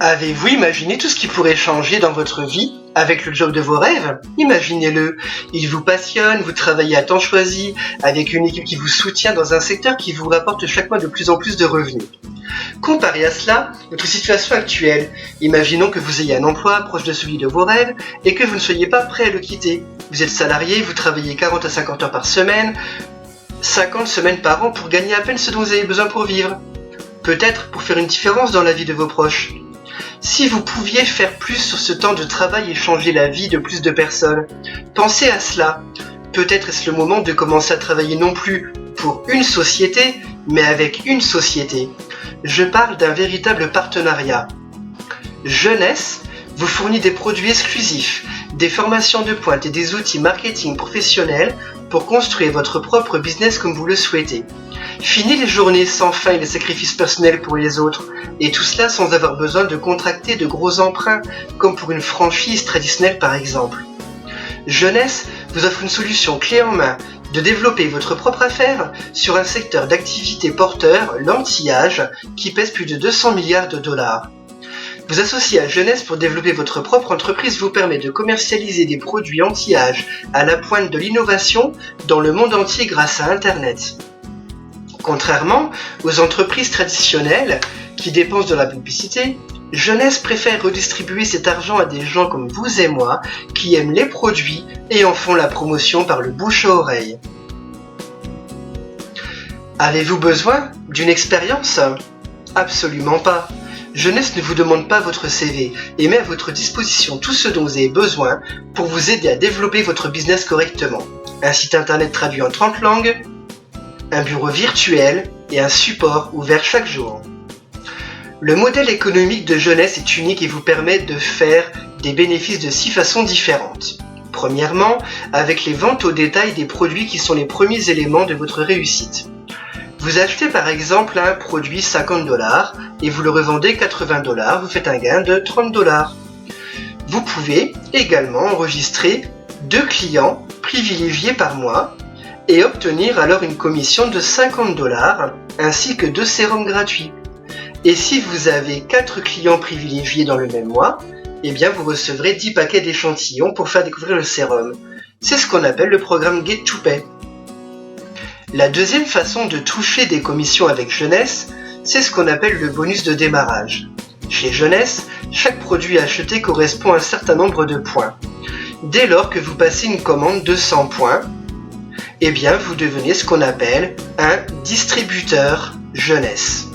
Avez-vous imaginé tout ce qui pourrait changer dans votre vie avec le job de vos rêves? Imaginez-le, il vous passionne, vous travaillez à temps choisi, avec une équipe qui vous soutient dans un secteur qui vous rapporte chaque mois de plus en plus de revenus. Comparé à cela, votre situation actuelle, imaginons que vous ayez un emploi proche de celui de vos rêves et que vous ne soyez pas prêt à le quitter. Vous êtes salarié, vous travaillez 40 à 50 heures par semaine, 50 semaines par an pour gagner à peine ce dont vous avez besoin pour vivre. Peut-être pour faire une différence dans la vie de vos proches. Si vous pouviez faire plus sur ce temps de travail et changer la vie de plus de personnes, pensez à cela. Peut-être est-ce le moment de commencer à travailler non plus pour une société, mais avec une société. Je parle d'un véritable partenariat. Jeunesse vous fournit des produits exclusifs, des formations de pointe et des outils marketing professionnels pour construire votre propre business comme vous le souhaitez. Fini les journées sans fin et les sacrifices personnels pour les autres, et tout cela sans avoir besoin de contracter de gros emprunts, comme pour une franchise traditionnelle par exemple. Jeunesse vous offre une solution clé en main de développer votre propre affaire sur un secteur d'activité porteur, l'anti-âge, qui pèse plus de 200 milliards de dollars. Vous associer à Jeunesse pour développer votre propre entreprise vous permet de commercialiser des produits anti-âge à la pointe de l'innovation dans le monde entier grâce à Internet. Contrairement aux entreprises traditionnelles qui dépensent de la publicité, Jeunesse préfère redistribuer cet argent à des gens comme vous et moi qui aiment les produits et en font la promotion par le bouche à oreille. Avez-vous besoin d'une expérience? Absolument pas. Jeunesse ne vous demande pas votre CV et met à votre disposition tout ce dont vous avez besoin pour vous aider à développer votre business correctement. Un site internet traduit en 30 langues, un bureau virtuel et un support ouvert chaque jour. Le modèle économique de Jeunesse est unique et vous permet de faire des bénéfices de 6 façons différentes. Premièrement, avec les ventes au détail des produits qui sont les premiers éléments de votre réussite. Vous achetez par exemple un produit 50 $ et vous le revendez 80 $, vous faites un gain de 30 $. Vous pouvez également enregistrer 2 clients privilégiés par mois et obtenir alors une commission de 50 $ ainsi que 2 sérums gratuits. Et si vous avez 4 clients privilégiés dans le même mois, eh bien vous recevrez 10 paquets d'échantillons pour faire découvrir le sérum. C'est ce qu'on appelle le programme Get to Pay. La deuxième façon de toucher des commissions avec Jeunesse, c'est ce qu'on appelle le bonus de démarrage. Chez Jeunesse, chaque produit acheté correspond à un certain nombre de points. Dès lors que vous passez une commande de 100 points, eh bien vous devenez ce qu'on appelle un distributeur Jeunesse.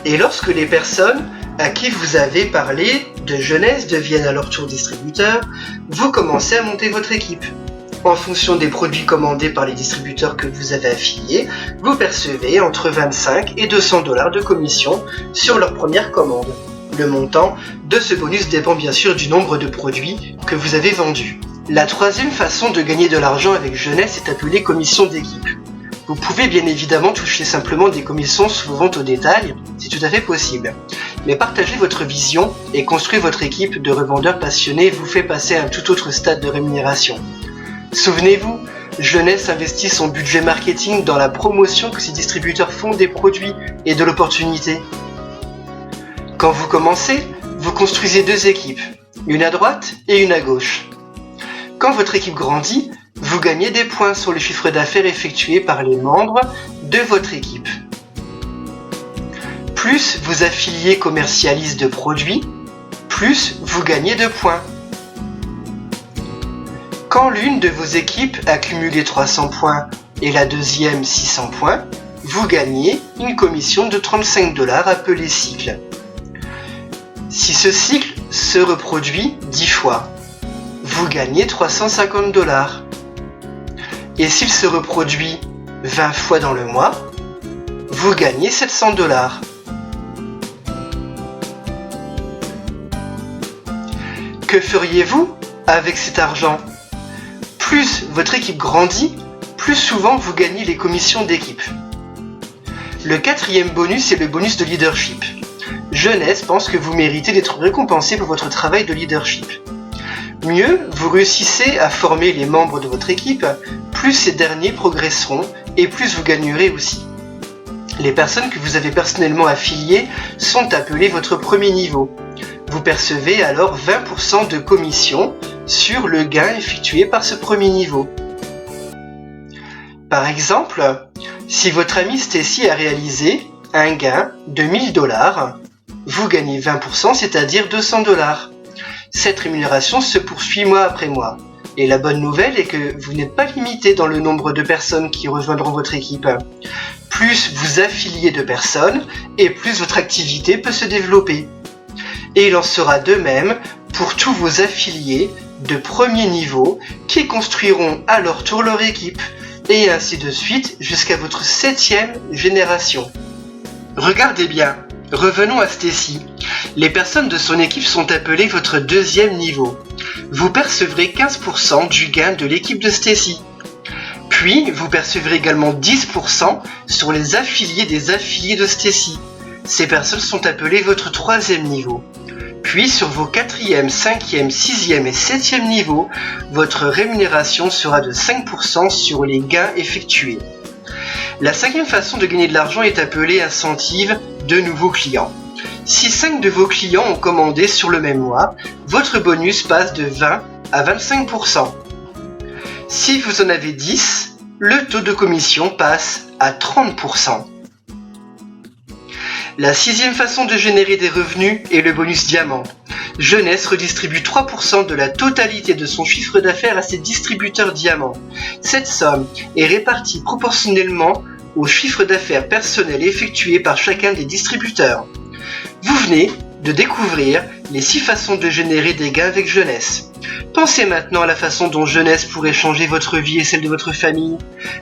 Et lorsque les personnes à qui vous avez parlé de Jeunesse deviennent à leur tour distributeurs, vous commencez à monter votre équipe. En fonction des produits commandés par les distributeurs que vous avez affiliés, vous percevez entre 25 et 200 $ de commission sur leur première commande. Le montant de ce bonus dépend bien sûr du nombre de produits que vous avez vendus. La troisième façon de gagner de l'argent avec Jeunesse est appelée commission d'équipe. Vous pouvez bien évidemment toucher simplement des commissions sur vos ventes au détail, c'est tout à fait possible. Mais partager votre vision et construire votre équipe de revendeurs passionnés vous fait passer à un tout autre stade de rémunération. Souvenez-vous, Jeunesse investit son budget marketing dans la promotion que ses distributeurs font des produits et de l'opportunité. Quand vous commencez, vous construisez 2 équipes, une à droite et une à gauche. Quand votre équipe grandit, vous gagnez des points sur le chiffre d'affaires effectué par les membres de votre équipe. Plus vos affiliés commercialisent de produits, plus vous gagnez de points. Quand l'une de vos équipes a cumulé 300 points et la deuxième 600 points, vous gagnez une commission de 35 $ appelée cycle. Si ce cycle se reproduit 10 fois, vous gagnez 350 $. Et s'il se reproduit 20 fois dans le mois, vous gagnez 700 $. Que feriez-vous avec cet argent ? Plus votre équipe grandit, plus souvent vous gagnez les commissions d'équipe. Le quatrième bonus est le bonus de leadership. Jeunesse pense que vous méritez d'être récompensé pour votre travail de leadership. Mieux vous réussissez à former les membres de votre équipe, plus ces derniers progresseront et plus vous gagnerez aussi. Les personnes que vous avez personnellement affiliées sont appelées votre premier niveau. Vous percevez alors 20% de commission sur le gain effectué par ce premier niveau. Par exemple, si votre amie Stacy a réalisé un gain de 1000 $, vous gagnez 20%, c'est-à-dire 200 $. Cette rémunération se poursuit mois après mois. Et la bonne nouvelle est que vous n'êtes pas limité dans le nombre de personnes qui rejoindront votre équipe. Plus vous affiliez de personnes, et plus votre activité peut se développer. Et il en sera de même pour tous vos affiliés de premier niveau qui construiront à leur tour leur équipe, et ainsi de suite jusqu'à votre 7e génération. Regardez bien, revenons à Stacy. Les personnes de son équipe sont appelées votre 2e niveau. Vous percevrez 15% du gain de l'équipe de Stacy. Puis, vous percevrez également 10% sur les affiliés des affiliés de Stacy. Ces personnes sont appelées votre 3e niveau. Puis, sur vos 4e, 5e, 6e et 7e niveaux, votre rémunération sera de 5% sur les gains effectués. La 5e façon de gagner de l'argent est appelée incentive de nouveaux clients. Si 5 de vos clients ont commandé sur le même mois, votre bonus passe de 20 à 25%. Si vous en avez 10, le taux de commission passe à 30%. La 6e façon de générer des revenus est le bonus diamant. Jeunesse redistribue 3% de la totalité de son chiffre d'affaires à ses distributeurs diamants. Cette somme est répartie proportionnellement au chiffre d'affaires personnel effectué par chacun des distributeurs. Vous venez de découvrir les 6 façons de générer des gains avec Jeunesse. Pensez maintenant à la façon dont Jeunesse pourrait changer votre vie et celle de votre famille.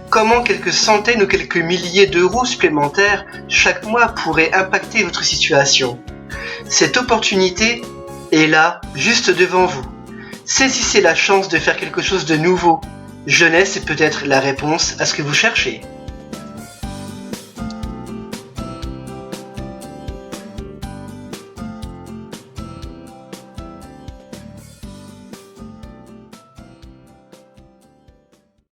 Comment quelques centaines ou quelques milliers d'euros supplémentaires chaque mois pourraient impacter votre situation. Cette opportunité est là, juste devant vous. Saisissez la chance de faire quelque chose de nouveau. Jeunesse est peut-être la réponse à ce que vous cherchez.